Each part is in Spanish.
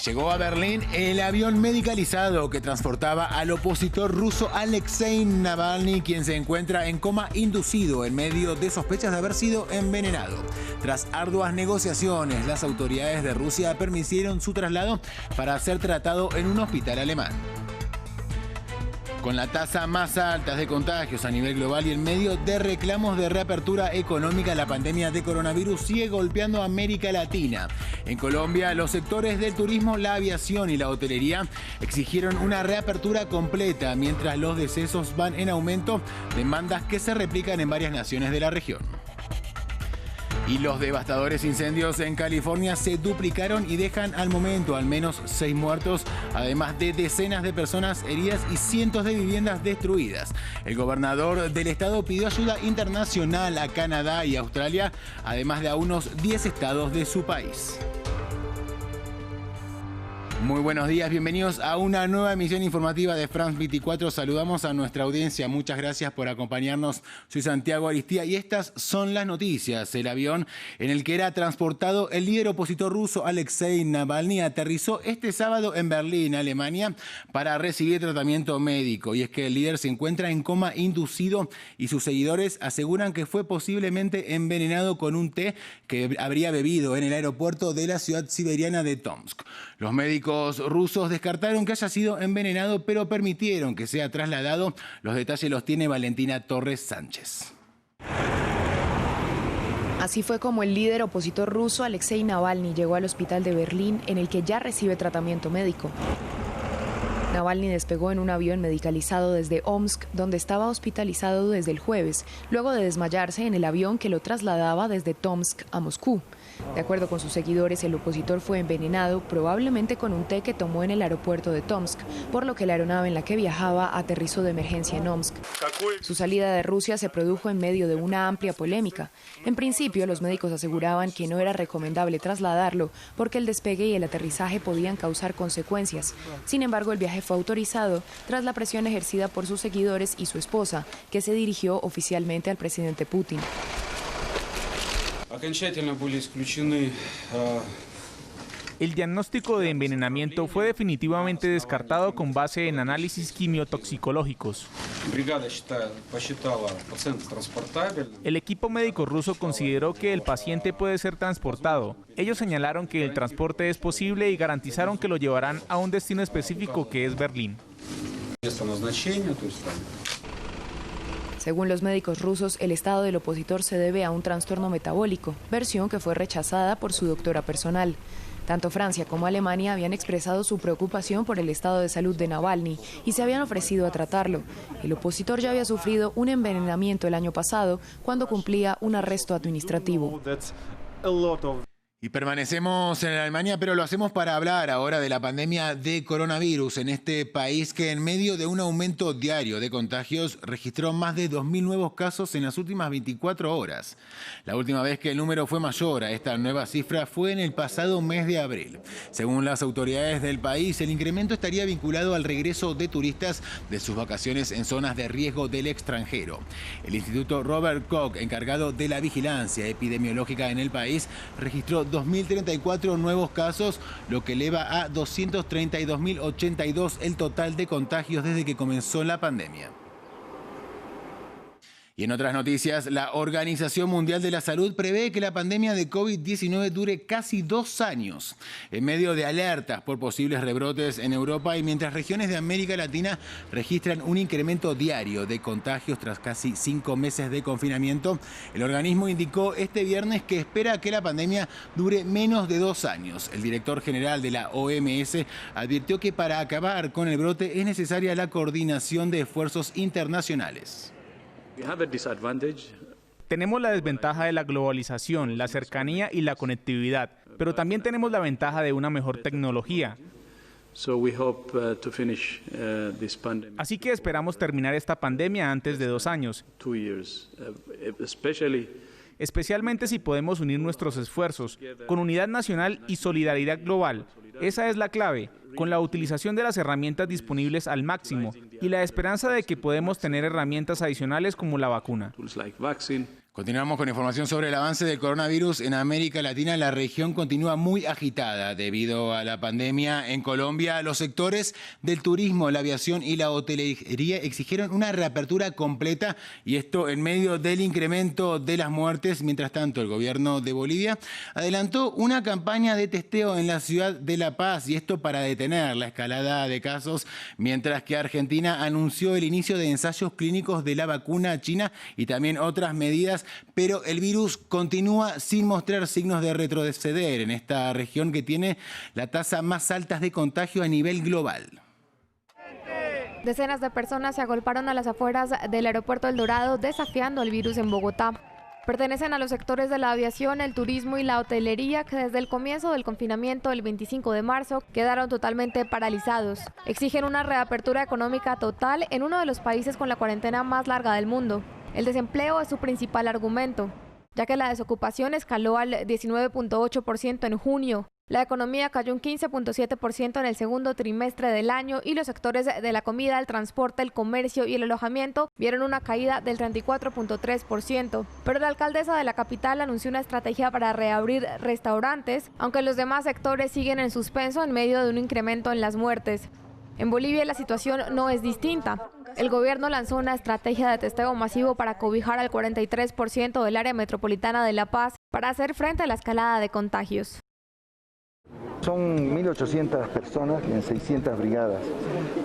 Llegó a Berlín el avión medicalizado que transportaba al opositor ruso Alexei Navalny, quien se encuentra en coma inducido en medio de sospechas de haber sido envenenado. Tras arduas negociaciones, las autoridades de Rusia permitieron su traslado para ser tratado en un hospital alemán. Con la tasa más alta de contagios a nivel global y en medio de reclamos de reapertura económica, la pandemia de coronavirus sigue golpeando a América Latina. En Colombia, los sectores del turismo, la aviación y la hotelería exigieron una reapertura completa, mientras los decesos van en aumento, demandas que se replican en varias naciones de la región. Y los devastadores incendios en California se duplicaron y dejan al momento al menos 6 muertos, además de decenas de personas heridas y cientos de viviendas destruidas. El gobernador del estado pidió ayuda internacional a Canadá y Australia, además de a unos 10 estados de su país. Muy buenos días, bienvenidos a una nueva emisión informativa de France 24. Saludamos a nuestra audiencia, muchas gracias por acompañarnos. Soy Santiago Aristía y estas son las noticias. El avión en el que era transportado el líder opositor ruso Alexei Navalny aterrizó este sábado en Berlín, Alemania, para recibir tratamiento médico. Y es que el líder se encuentra en coma inducido y sus seguidores aseguran que fue posiblemente envenenado con un té que habría bebido en el aeropuerto de la ciudad siberiana de Tomsk. Los médicos rusos descartaron que haya sido envenenado, pero permitieron que sea trasladado. Los detalles los tiene Valentina Torres Sánchez. Así fue como el líder opositor ruso Alexei Navalny llegó al hospital de Berlín, en el que ya recibe tratamiento médico. Navalny despegó en un avión medicalizado desde Omsk, donde estaba hospitalizado desde el jueves, luego de desmayarse en el avión que lo trasladaba desde Tomsk a Moscú. De acuerdo con sus seguidores, el opositor fue envenenado, probablemente con un té que tomó en el aeropuerto de Tomsk, por lo que la aeronave en la que viajaba aterrizó de emergencia en Omsk. Su salida de Rusia se produjo en medio de una amplia polémica. En principio, los médicos aseguraban que no era recomendable trasladarlo porque el despegue y el aterrizaje podían causar consecuencias. Sin embargo, el viaje fue autorizado tras la presión ejercida por sus seguidores y su esposa, que se dirigió oficialmente al presidente Putin. El diagnóstico de envenenamiento fue definitivamente descartado con base en análisis quimiotoxicológicos. El equipo médico ruso consideró que el paciente puede ser transportado. Ellos señalaron que el transporte es posible y garantizaron que lo llevarán a un destino específico, que es Berlín. Según los médicos rusos, el estado del opositor se debe a un trastorno metabólico, versión que fue rechazada por su doctora personal. Tanto Francia como Alemania habían expresado su preocupación por el estado de salud de Navalny y se habían ofrecido a tratarlo. El opositor ya había sufrido un envenenamiento el año pasado cuando cumplía un arresto administrativo. Y permanecemos en Alemania, pero lo hacemos para hablar ahora de la pandemia de coronavirus en este país que en medio de un aumento diario de contagios registró más de 2.000 nuevos casos en las últimas 24 horas. La última vez que el número fue mayor a esta nueva cifra fue en el pasado mes de abril. Según las autoridades del país, el incremento estaría vinculado al regreso de turistas de sus vacaciones en zonas de riesgo del extranjero. El Instituto Robert Koch, encargado de la vigilancia epidemiológica en el país, registró 2.034 nuevos casos, lo que eleva a 232.082 el total de contagios desde que comenzó la pandemia. Y en otras noticias, la Organización Mundial de la Salud prevé que la pandemia de COVID-19 dure casi 2 años, en medio de alertas por posibles rebrotes en Europa y mientras regiones de América Latina registran un incremento diario de contagios tras casi 5 meses de confinamiento. El organismo indicó este viernes que espera que la pandemia dure menos de 2 años. El director general de la OMS advirtió que para acabar con el brote es necesaria la coordinación de esfuerzos internacionales. Tenemos la desventaja de la globalización, la cercanía y la conectividad, pero también tenemos la ventaja de una mejor tecnología. Así que esperamos terminar esta pandemia antes de 2 años. Especialmente si podemos unir nuestros esfuerzos con unidad nacional y solidaridad global. Esa es la clave, con la utilización de las herramientas disponibles al máximo y la esperanza de que podemos tener herramientas adicionales como la vacuna. Continuamos con información sobre el avance del coronavirus en América Latina. La región continúa muy agitada debido a la pandemia. En Colombia, los sectores del turismo, la aviación y la hotelería exigieron una reapertura completa, y esto en medio del incremento de las muertes. Mientras tanto, el gobierno de Bolivia adelantó una campaña de testeo en la ciudad de La Paz, y esto para detener la escalada de casos, mientras que Argentina anunció el inicio de ensayos clínicos de la vacuna china y también otras medidas. Pero el virus continúa sin mostrar signos de retroceder en esta región que tiene la tasa más alta de contagio a nivel global. Decenas de personas se agolparon a las afueras del aeropuerto El Dorado desafiando el virus en Bogotá. Pertenecen a los sectores de la aviación, el turismo y la hotelería, que desde el comienzo del confinamiento el 25 de marzo quedaron totalmente paralizados. Exigen una reapertura económica total en uno de los países con la cuarentena más larga del mundo. El desempleo es su principal argumento, ya que la desocupación escaló al 19.8% en junio. La economía cayó un 15.7% en el segundo trimestre del año, y los sectores de la comida, el transporte, el comercio y el alojamiento vieron una caída del 34.3%. Pero la alcaldesa de la capital anunció una estrategia para reabrir restaurantes, aunque los demás sectores siguen en suspenso en medio de un incremento en las muertes. En Bolivia la situación no es distinta. El gobierno lanzó una estrategia de testeo masivo para cobijar al 43% del área metropolitana de La Paz para hacer frente a la escalada de contagios. Son 1.800 personas en 600 brigadas.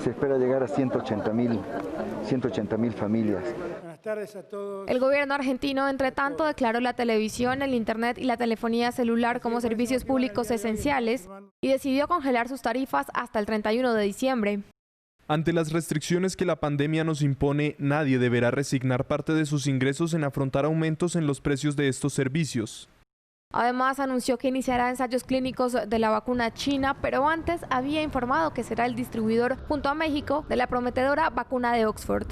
Se espera llegar a 180.000 familias. Buenas tardes a todos. El gobierno argentino, entre tanto, declaró la televisión, el internet y la telefonía celular como servicios públicos esenciales y decidió congelar sus tarifas hasta el 31 de diciembre. Ante las restricciones que la pandemia nos impone, nadie deberá resignar parte de sus ingresos en afrontar aumentos en los precios de estos servicios. Además, anunció que iniciará ensayos clínicos de la vacuna china, pero antes había informado que será el distribuidor, junto a México, de la prometedora vacuna de Oxford.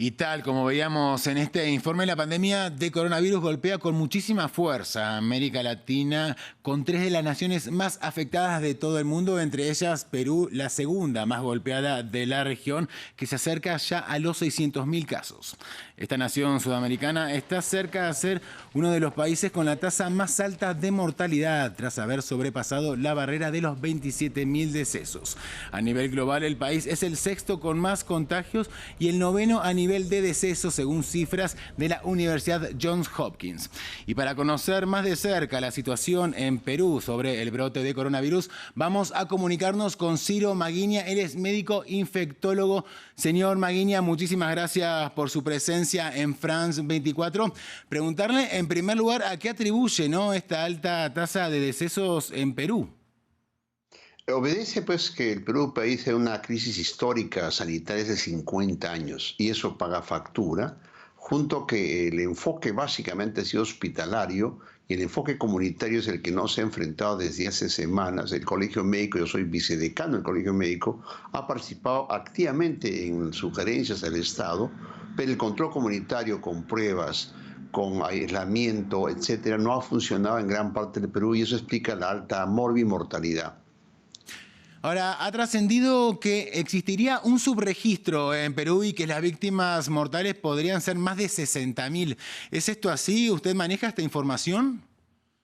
Y tal como veíamos en este informe, la pandemia de coronavirus golpea con muchísima fuerza a América Latina, con 3 de las naciones más afectadas de todo el mundo, entre ellas Perú, la segunda más golpeada de la región, que se acerca ya a los 600.000 casos. Esta nación sudamericana está cerca de ser uno de los países con la tasa más alta de mortalidad, tras haber sobrepasado la barrera de los 27.000 decesos. A nivel global, el país es el sexto con más contagios y el noveno a nivel de decesos, según cifras de la Universidad Johns Hopkins. Y para conocer más de cerca la situación en Perú sobre el brote de coronavirus, vamos a comunicarnos con Ciro Maguiña. Él es médico infectólogo. Señor Maguiña, muchísimas gracias por su presencia en France 24. Preguntarle en primer lugar a qué atribuye, ¿no?, esta alta tasa de decesos en Perú. Obedece pues que el Perú país de una crisis histórica sanitaria de 50 años y eso paga factura, junto que el enfoque básicamente ha sido hospitalario y el enfoque comunitario es el que no se ha enfrentado desde hace semanas. El Colegio Médico, yo soy vicedecano del Colegio Médico, ha participado activamente en sugerencias del Estado, pero el control comunitario con pruebas, con aislamiento, etcétera, no ha funcionado en gran parte del Perú y eso explica la alta morbimortalidad. Ahora, ha trascendido que existiría un subregistro en Perú y que las víctimas mortales podrían ser más de 60.000. ¿Es esto así? ¿Usted maneja esta información?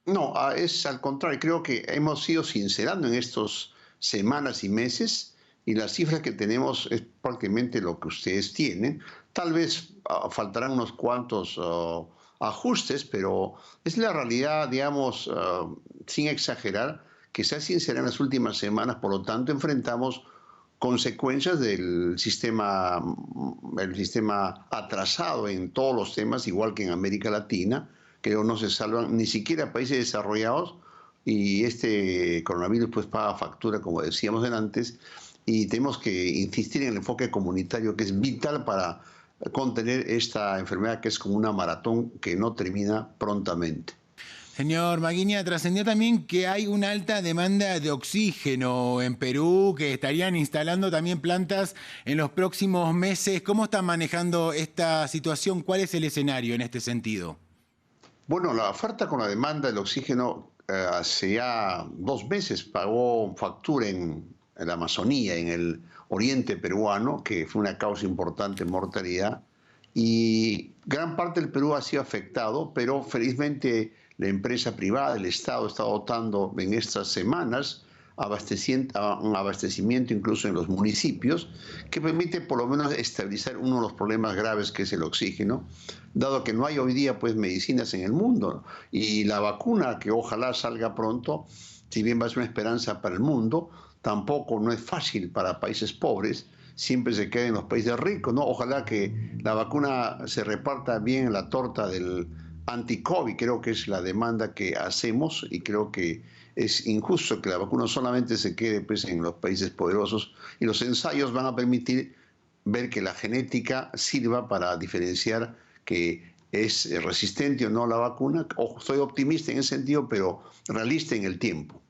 No, es al contrario. Creo que hemos ido sincerando en estas semanas y meses y las cifras que tenemos es prácticamente lo que ustedes tienen. Tal vez faltarán unos cuantos ajustes, pero es la realidad, digamos, sin exagerar, que se ha sincerado en las últimas semanas. Por lo tanto, enfrentamos consecuencias del sistema atrasado en todos los temas, igual que en América Latina, que no se salvan ni siquiera países desarrollados, y este coronavirus pues paga factura, como decíamos antes, y tenemos que insistir en el enfoque comunitario, que es vital para contener esta enfermedad, que es como una maratón que no termina prontamente. Señor Maguiña, trascendió también que hay una alta demanda de oxígeno en Perú, que estarían instalando también plantas en los próximos meses. ¿Cómo están manejando esta situación? ¿Cuál es el escenario en este sentido? Bueno, la oferta con la demanda del oxígeno hace ya 2 meses pagó factura en la Amazonía, en el oriente peruano, que fue una causa importante de mortalidad. y gran parte del Perú ha sido afectado, pero felizmente la empresa privada, el Estado, está dotando en estas semanas un abastecimiento incluso en los municipios, que permite por lo menos estabilizar uno de los problemas graves que es el oxígeno, dado que no hay hoy día pues medicinas en el mundo, y la vacuna, que ojalá salga pronto, si bien va a ser una esperanza para el mundo, tampoco no es fácil para países pobres, siempre se queda en los países ricos, ¿no? Ojalá que la vacuna se reparta bien en la torta del anti-COVID, creo que es la demanda que hacemos, y creo que es injusto que la vacuna solamente se quede pues, en los países poderosos, y los ensayos van a permitir ver que la genética sirva para diferenciar que es resistente o no la vacuna. Ojo, soy optimista en ese sentido, pero realista en el tiempo.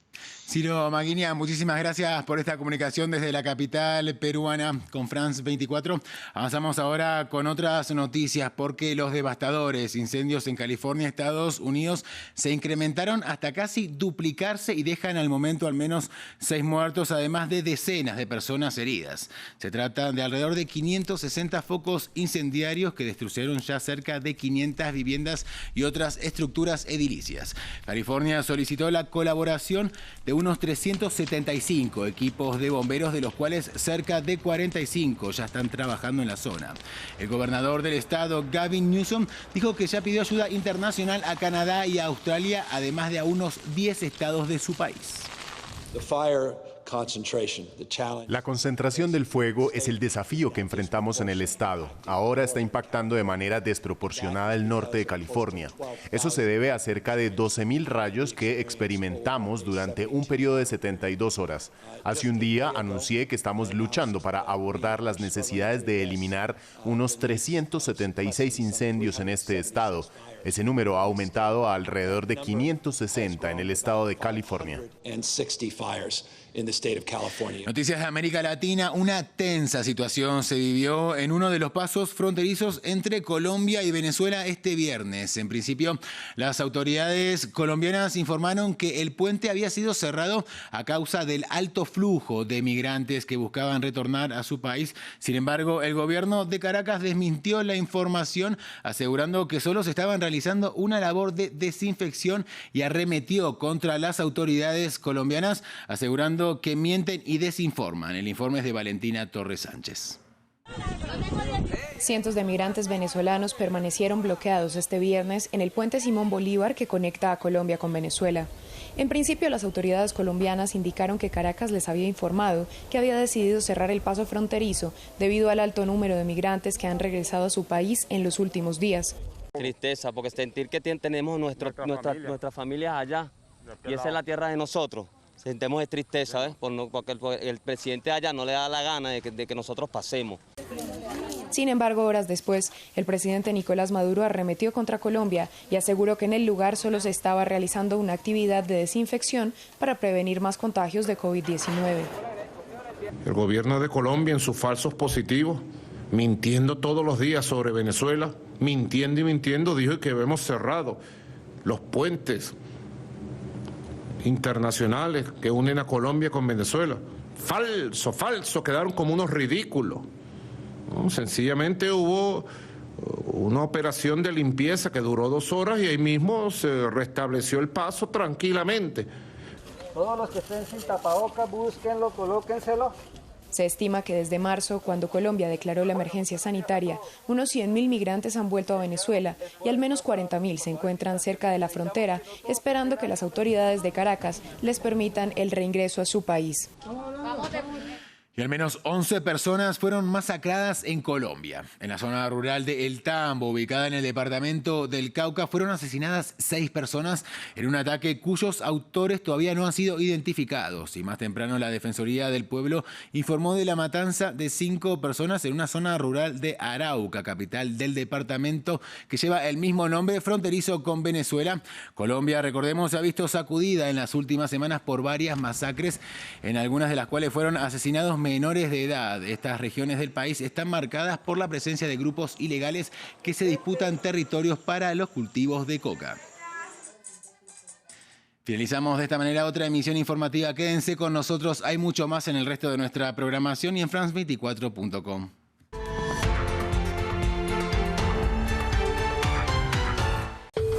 Ciro Maguiña, muchísimas gracias por esta comunicación desde la capital peruana con France 24. Avanzamos ahora con otras noticias porque los devastadores incendios en California, Estados Unidos, se incrementaron hasta casi duplicarse y dejan al momento al menos 6 muertos, además de decenas de personas heridas. Se trata de alrededor de 560 focos incendiarios que destruyeron ya cerca de 500 viviendas y otras estructuras edilicias. California solicitó la colaboración de unos 375 equipos de bomberos, de los cuales cerca de 45 ya están trabajando en la zona. El gobernador del estado, Gavin Newsom, dijo que ya pidió ayuda internacional a Canadá y a Australia, además de a unos 10 estados de su país. La concentración del fuego es el desafío que enfrentamos en el estado. Ahora está impactando de manera desproporcionada el norte de California. Eso se debe a cerca de 12.000 rayos que experimentamos durante un periodo de 72 horas. Hace un día anuncié que estamos luchando para abordar las necesidades de eliminar unos 376 incendios en este estado. Ese número ha aumentado a alrededor de 560 en el estado de California. Noticias de América Latina. Una tensa situación se vivió en uno de los pasos fronterizos entre Colombia y Venezuela este viernes. En principio, las autoridades colombianas informaron que el puente había sido cerrado a causa del alto flujo de migrantes que buscaban retornar a su país. Sin embargo, el gobierno de Caracas desmintió la información, asegurando que solo se estaban realizando una labor de desinfección, y arremetió contra las autoridades colombianas, asegurando que mienten y desinforman. El informe es de Valentina Torres Sánchez. Cientos de migrantes venezolanos permanecieron bloqueados este viernes en el puente Simón Bolívar que conecta a Colombia con Venezuela. En principio, las autoridades colombianas indicaron que Caracas les había informado que había decidido cerrar el paso fronterizo debido al alto número de migrantes que han regresado a su país en los últimos días. Tristeza, porque sentir que tenemos nuestra familia allá, y esa es la tierra de nosotros. Sentimos de tristeza, porque el presidente allá no le da la gana de que nosotros pasemos. Sin embargo, horas después, el presidente Nicolás Maduro arremetió contra Colombia y aseguró que en el lugar solo se estaba realizando una actividad de desinfección para prevenir más contagios de COVID-19. El gobierno de Colombia, en sus falsos positivos, mintiendo todos los días sobre Venezuela, mintiendo y mintiendo, dijo que hemos cerrado los puentes internacionales que unen a Colombia con Venezuela. Falso, quedaron como unos ridículos. ¿No? Sencillamente hubo una operación de limpieza que duró 2 horas y ahí mismo se restableció el paso tranquilamente. Todos los que estén sin tapabocas, búsquenlo, colóquenselo. Se estima que desde marzo, cuando Colombia declaró la emergencia sanitaria, unos 100.000 migrantes han vuelto a Venezuela y al menos 40.000 se encuentran cerca de la frontera, esperando que las autoridades de Caracas les permitan el reingreso a su país. Y al menos 11 personas fueron masacradas en Colombia. En la zona rural de El Tambo, ubicada en el departamento del Cauca, fueron asesinadas 6 personas en un ataque cuyos autores todavía no han sido identificados. Y más temprano, la Defensoría del Pueblo informó de la matanza de 5 personas en una zona rural de Arauca, capital del departamento que lleva el mismo nombre, fronterizo con Venezuela. Colombia, recordemos, se ha visto sacudida en las últimas semanas por varias masacres, en algunas de las cuales fueron asesinados menores de edad. Estas regiones del país están marcadas por la presencia de grupos ilegales que se disputan territorios para los cultivos de coca. Finalizamos de esta manera otra emisión informativa. Quédense con nosotros, hay mucho más en el resto de nuestra programación y en france24.com.